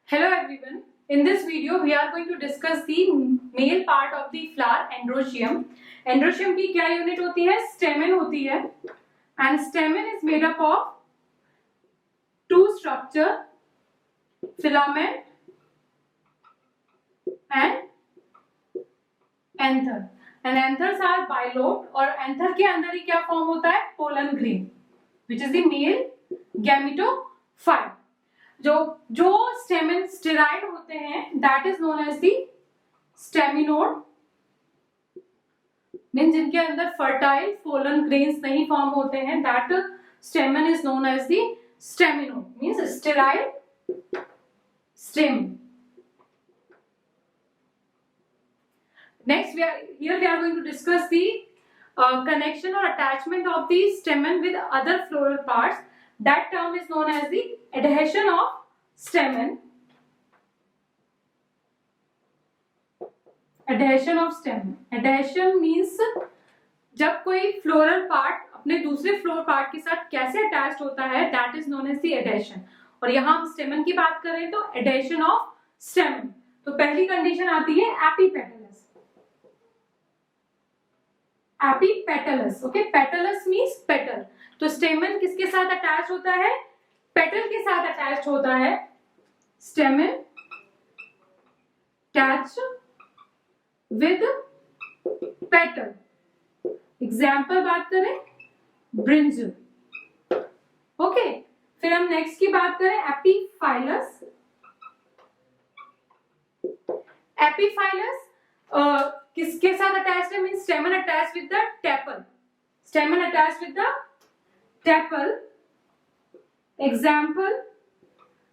Hello everyone. In this video, we are going to discuss the male part of the flower, androecium. Androecium की क्या unit होती है? Stamen होती है. And stamen is made up of two structure, filament and anther. And anthers are bilobed और anther के अंदर ही क्या फॉर्म होता है? Pollen grain, which is the male gametophyte. जो स्टेमेन स्टेराइड होते हैं that is known as the staminode, mean जिनके अंदर फर्टाइल पोलन ग्रेन्स नहीं फॉर्म होते हैं, that stamen is known as the staminode, means sterile stem. Next, we are going to discuss the connection or attachment of the stamen with other floral parts. That term is known as the adhesion of stamen. Adhesion of stamen. Adhesion means जब कोई floral part अपने दूसरे floral part के साथ कैसे attached होता है, that is known as the adhesion. और यहाँ हम स्टेमन की बात करें तो adhesion of stamen. तो पहली कंडीशन आती है epipetalous. Epipetalous, okay, petals means petal. तो स्टेमन किसके साथ अटैच होता है? पेटल के साथ अटैच होता है. स्टेमन अटैच विद पेटल. एग्जाम्पल बात करें ब्रिंजल. ओके, फिर हम नेक्स्ट की बात करें एपीफाइलस. एपीफाइलस किसके साथ अटैच्ड है? Means स्टेमन attached with the tepal. स्टेमन attached with the tepal. Example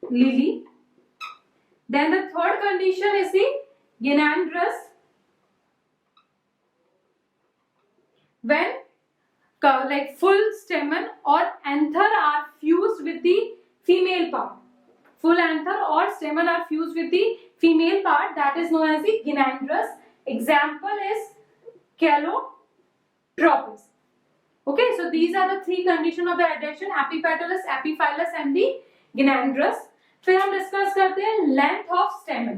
lily. Then the third condition is the gynandrous. When like full stamen or anther are fused with the female part. Full anther or stamen are fused with the female part, that is known as the gynandrous. Example is calotropis. Okay, so these are the three conditions of the adhesion: epipetalous, epiphyllous and the gynandrous. फिर हम discuss करते हैं length of स्टेमन.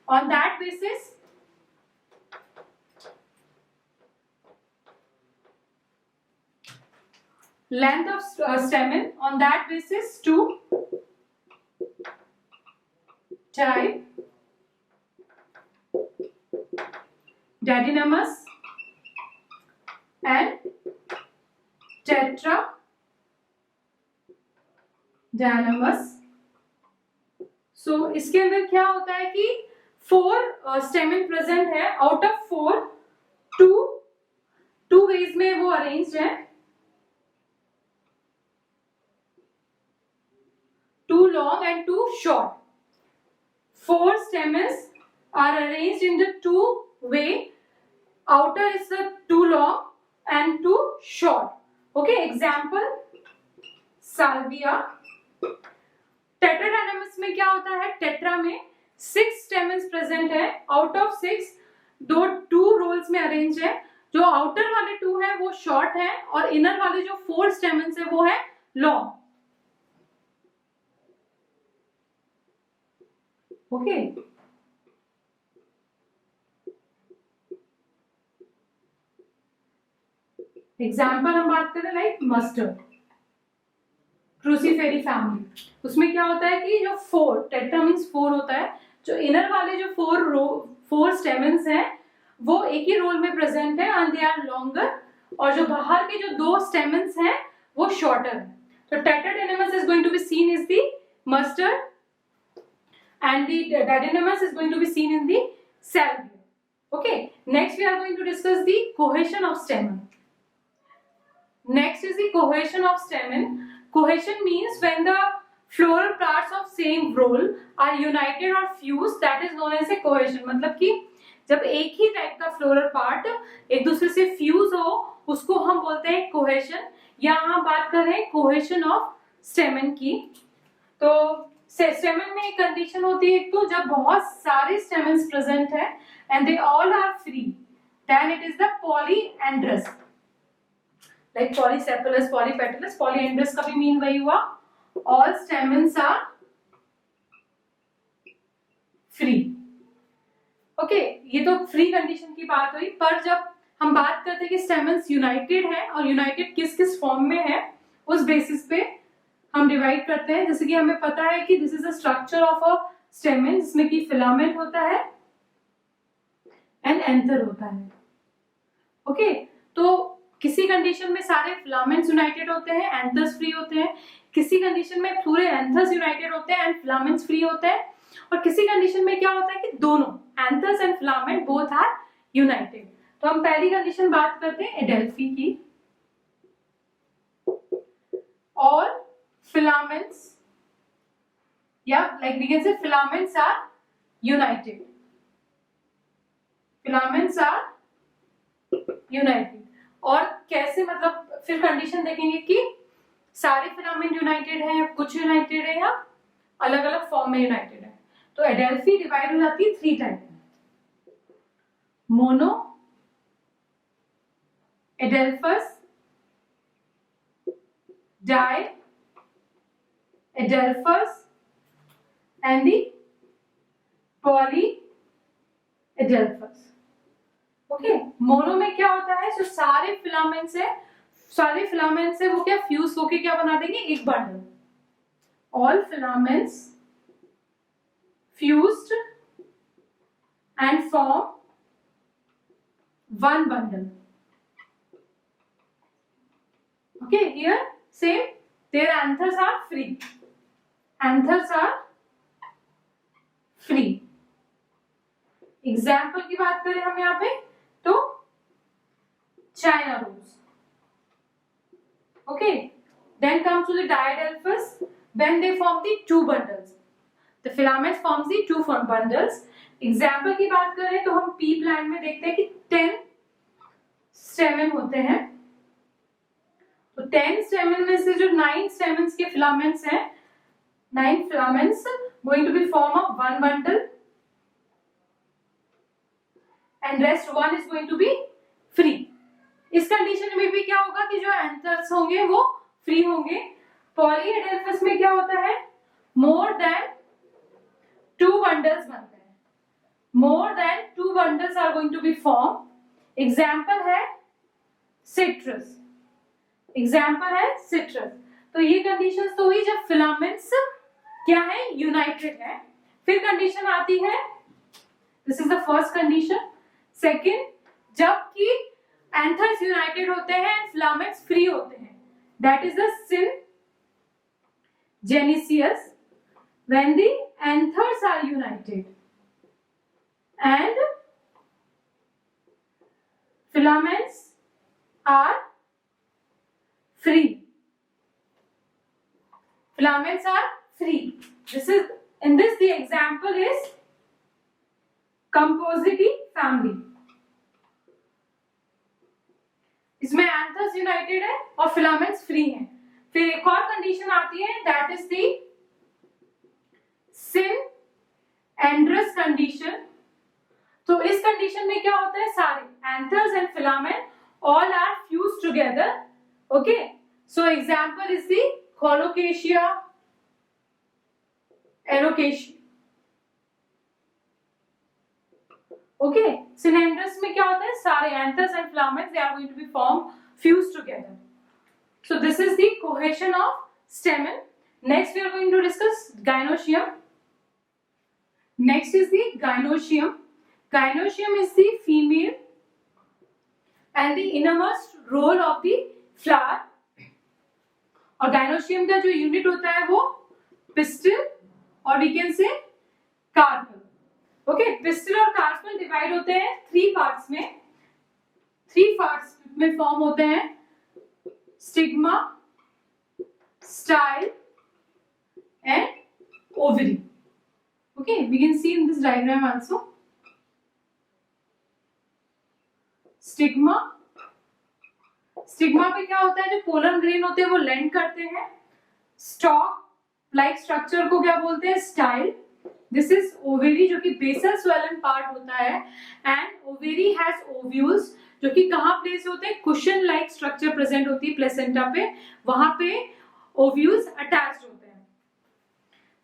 On that basis length of stamen, on that basis two type: diadinamus and tetradianamus. So इसके अंदर क्या होता है कि 4 स्टेमन प्रेजेंट है. आउट ऑफ 4 टू वेज में वो अरेंज्ड है. 2 long and 2 short. 4 stamens are arranged in the 2 way. Outer is the 2 long and 2 short. Okay, example salvia. टेट्राडायनामस में क्या होता है? टेट्रा में 6 स्टेमन्स प्रेजेंट है. आउट ऑफ 6 2 रोल्स में अरेंज है. जो आउटर वाले 2 है वो शॉर्ट है और इनर वाले जो 4 स्टेमन्स है वो है लॉन्ग. ओके, एग्जाम्पल हम बात करें लाइक मस्टर्ड, क्रूसीफेरी फैमिली. उसमें क्या होता है कि जो 4 टेट्रा मीन्स 4 होता है. जो इनर वाले जो 4 स्टेमन्स हैं वो एक ही रोल में प्रेजेंट है एंड दे आर लॉन्गर. और जो बाहर के जो 2 स्टेमन्स हैं वो शॉर्टर है. तो tetradynamous is going to be seen is the mustard and the diadinamus is going to be seen in the salvia. Okay, next we are going to discuss the cohesion of stamen. Next is the cohesion of stamen. Cohesion means when the floral parts of same roll are united or fused, that is known as a cohesion. मतलब कि जब एक ही type का floral part एक दूसरे से fuse हो उसको हम बोलते हैं कोहेशन. यहाँ हम बात कर रहे हैं कोहेशन ऑफ स्टेमन की. तो स्टेमन में एक कंडीशन होती है तो जब बहुत सारे स्टेमन्स प्रेजेंट है and they all are free, then it is the polyandrous. Like polysepalous, polypetalous, polyandrous का भी मीन वही हुआ. All stamens are free. Okay, ये तो फ्री कंडीशन की बात हुई, पर जब हम बात करते हैं कि स्टेमन्स यूनाइटेड है और यूनाइटेड किस किस फॉर्म में है, उस बेसिस पे हम डिवाइड करते हैं। जैसे कि हमें पता है कि this is the structure of a स्टेमन, जिसमें कि फिलामेंट होता है एंड एंथर होता है। ओके, तो किसी कंडीशन में सारे फिलामेंट्स यूनाइटेड होते हैं, एंथर्स फ्री होते हैं, किसी कंडीशन में पूरे एंथर्स यूनाइटेड होते हैं एंड फिलामेंट्स फ्री होते हैं, और किसी कंडीशन में क्या होता है कि दोनों anthers and filament both are united. तो हम पहली कंडीशन बात करते हैं एडेल्फी की। ऑल फिलामेंट्स या like we can say filaments are united, filaments are united. और कैसे, मतलब फिर कंडीशन देखेंगे कि सारे फिलामेंट यूनाइटेड है या कुछ यूनाइटेड है या अलग अलग फॉर्म में यूनाइटेड है। तो एडेल्फी डिवाइड हो जाती है 3 टाइप में, mono, adelphous, di adelphous and the poly adelphous. Okay, mono में क्या होता है, जो सारे फिलामेंट्स है वो क्या फ्यूज होके क्या बना देंगे, एक bundle. All filaments fused and form one bundle. Okay, here same, there anthers are free, anthers are free. Example की बात करें हम यहाँ पे तो China rose. Okay, then comes to the diadelphous, when they form the 2 bundles. The filament forms the 2 bundles. Example की बात करें तो हम pea plant में देखते हैं कि 10 stamen होते हैं। तो 10 stamen में से जो 9 stamens के filaments हैं, 9 filaments going to be form of 1 bundle and rest 1 is going to be free. इस कंडीशन में भी क्या होगा कि जो एंथर्स होंगे वो फ्री होंगे। पॉलीएडेल्फस में क्या होता है, मोर देन 2 बंडल्स बनते हैं, more than 2 bundles are going to be form. Example है सिट्रस, एग्जाम्पल है सिट्रस। तो ये कंडीशंस तो हुई जब फिलामेंट्स क्या है, यूनाइटेड है। फिर कंडीशन आती है, this is the first condition. Second, जबकि एंथर्स यूनाइटेड होते हैं एंड फिलामेंट्स फ्री होते हैं, that is the syngenesious, when the anthers are united and filaments are free, filaments are free. This is, in this the example is Compositae family. इसमें anthers United है और filaments free हैं। फिर एक और condition आती है, that is the synandrous condition. तो इस कंडीशन में क्या होता है, सारे anthers and filament all are fused together. Okay, so example is the colocasia, alocasia. Okay, synandrous में क्या होता है, सारे anthers and filaments they are going to be form fused together. So this is the cohesion of stamen. Next we are going to discuss gynoecium. Next is the gynoecium. Gynoecium is the female and the innermost roll of the flower. और gynoecium का जो unit होता है वो pistil और we can say carpel. Okay, pistil और carpel divide होते हैं 3 parts में। 3 parts में form होते हैं stigma, style and ovary. Okay, we can see in this diagram also. Stigma, stigma पे क्या होता है, जो पोलन ग्रेन होते हैं वो लेंड करते हैं। स्टॉक लाइक स्ट्रक्चर को क्या बोलते हैं, स्टाइल। दिस इज ओवेरी, जो कि बेसल स्वेलन पार्ट होता है, एंड ओवेरी हैज ओव्यूल्स, जो कि कहाँ प्लेस होते हैं, कुशन लाइक स्ट्रक्चर प्रेजेंट होती है प्लेसेंटा पे, वहां पे ओव्यूल्स अटैच्ड होते हैं।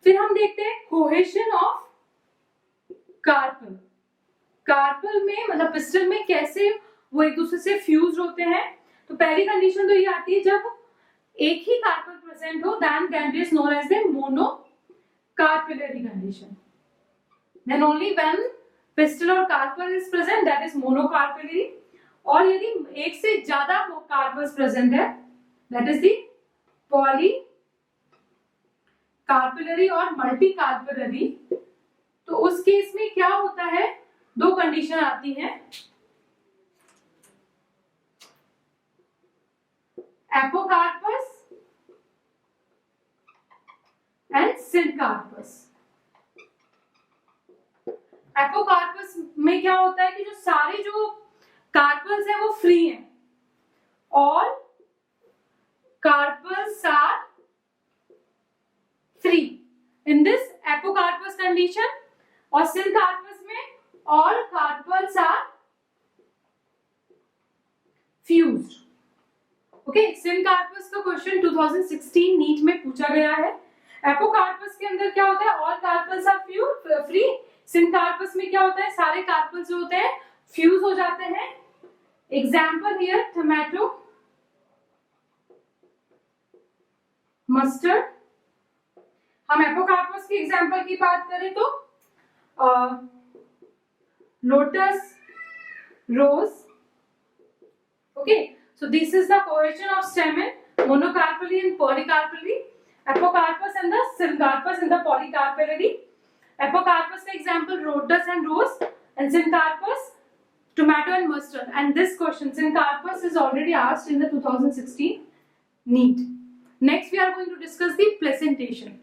फिर हम देखते हैं कोहेशन ऑफ कार्पल, कार्पल में मतलब पिस्टल में कैसे वो एक दूसरे से फ्यूज होते हैं। तो पहली कंडीशन तो ये आती है जब एक ही कार्पल प्रेजेंट हो, then it is known as the monocarpellary condition. Then only when pistil और carpel is present, that is monocarpellary. और यदि एक से ज्यादा कार्पल्स प्रेजेंट है, that is the polycarpellary और multicarpellary. तो उस केस में क्या होता है, दो कंडीशन आती हैं, एपोकार्पस एंड सिनकार्पस। एपोकार्पस में क्या होता है कि जो सारे जो कार्पल्स हैं वो फ्री हैं, all carpels are free in this apocarpous condition. और सिनकार्पस में all carpels are fused. Okay, syncarpous का क्वेश्चन 2016 नीट में पूछा गया है। एपोकार्पस के अंदर क्या होता है, all carpels are free. Syncarpous में क्या होता है, सारे कार्पल्स जो होते हैं फ्यूज हो जाते हैं। Example here tomato, mustard. हम एपोकार्पस के एग्जाम्पल की बात करें तो lotus, rose. Okay, so this is the cohesion of stamen, monocarpally and polycarpally. Apocarpus and the syncarpus and the polycarpellary. Apocarpus का example lotus and rose, and syncarpus tomato and mustard. And this question syncarpus is already asked in the 2016 NEET. Next we are going to discuss the placentation.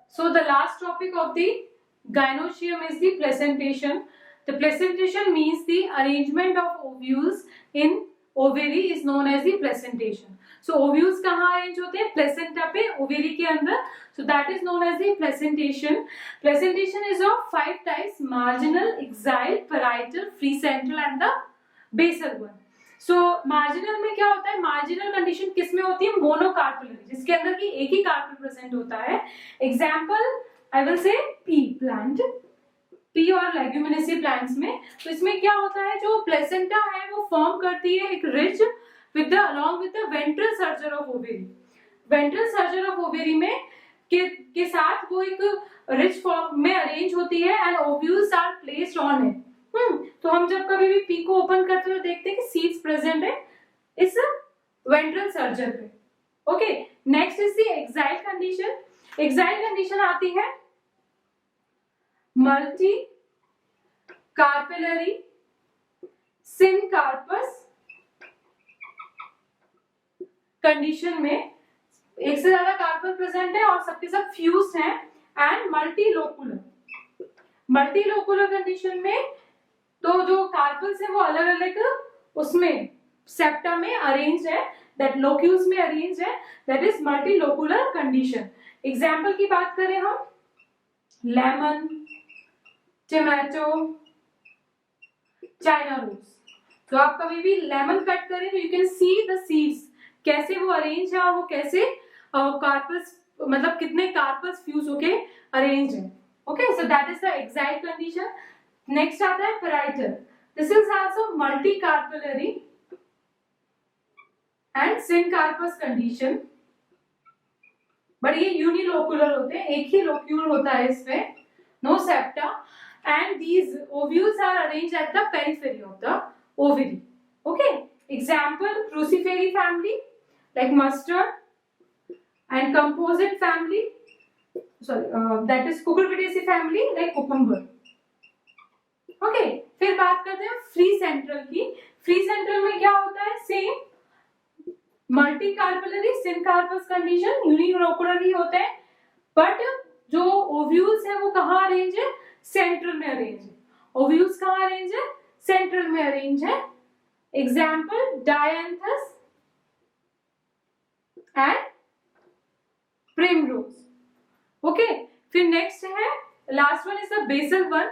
So the last topic of the gynoecium is the placentation. The placentation means the arrangement of ovules in ovary is known as the placentation. So ovules कहाँ arrange होते हैं, placenta पे, ovary के अंदर। So that is known as the placentation. Placentation is of 5 types, marginal, axile, parietal, free central and the basal one. So marginal में क्या होता है, मार्जिनल कंडीशन किस में होती है, मोनोकार्पलरी, जिसके अंदर की एक ही कार्पल प्रेजेंट होता है। Example I will say P plant, P और लेग्यूमिनेसी प्लांट्स में। तो इसमें क्या होता है, जो प्लेसेंटा है वो फॉर्म करती है एक ridge with the along with the ventral suture of ovary. Ventral suture of ovary में के साथ वो एक रिज फॉर्म में अरेंज होती है and ovules are placed on it. तो हम जब कभी भी पी को ओपन करते हुए देखते हैं कि सीड्स प्रेजेंट है इस वेंट्रल सर्जर पे। Okay, next is the axile condition. Axile condition आती है मल्टी कार्पेलरी सिनकार्पस कंडीशन में एक से ज्यादा कार्पल प्रेजेंट है और सबके सब फ्यूज्ड हैं, एंड मल्टीलोकुलर। मल्टीलोकुलर कंडीशन में तो जो कार्पल्स है वो अलग अलग उसमें सेप्टा में अरेंज है, दैट लोक्यूल्स में अरेंज है, दैट इज मल्टीलोकुलर कंडीशन। एग्जाम्पल की बात करें हम, लेमन, टोमेटो, चाइना रोज। तो आप कभी भी लेमन कट करें तो you can see the seeds कैसे वो अरेंज है और वो कैसे कार्पल्स मतलब कितने कार्पल्स फ्यूज होके अरेंज है। Okay, so that is the axile condition. Next आता है parietal. This is also multi carpellary and syncarpous condition, but ये यूनिलोकुलर होते हैं, एक ही लोक्यूल होता है इसमें, no septa, and these ovules are arranged at the periphery of the ovary. Okay, example crucifery family like mustard, and composite family, that is cucurbitaceae family like cucumber. Okay, फिर बात करते हैं फ्री सेंट्रल की। Free central में क्या होता है, same multi carpellary syncarpous condition, unilocular ही होते हैं, बट जो ओव्यूल्स है वो कहाँ अरेंज है, सेंट्रल में अरेंज है। ओव्यूल्स कहाँ अरेंज है, सेंट्रल में अरेंज है। Example dianthus and primrose. Okay, फिर नेक्स्ट है last one is the basal one.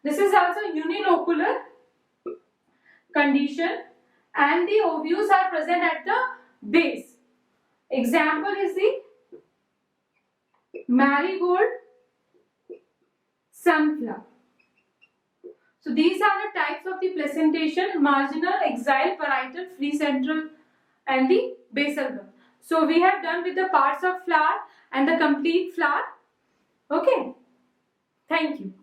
This is also unilocular condition and the ovules are present at the base. Example is the marigold, sunflower. So these are the types of the placentation: marginal, axial, parietal, free central, and the basal one. So we have done with the parts of flower and the complete flower. Okay. Thank you.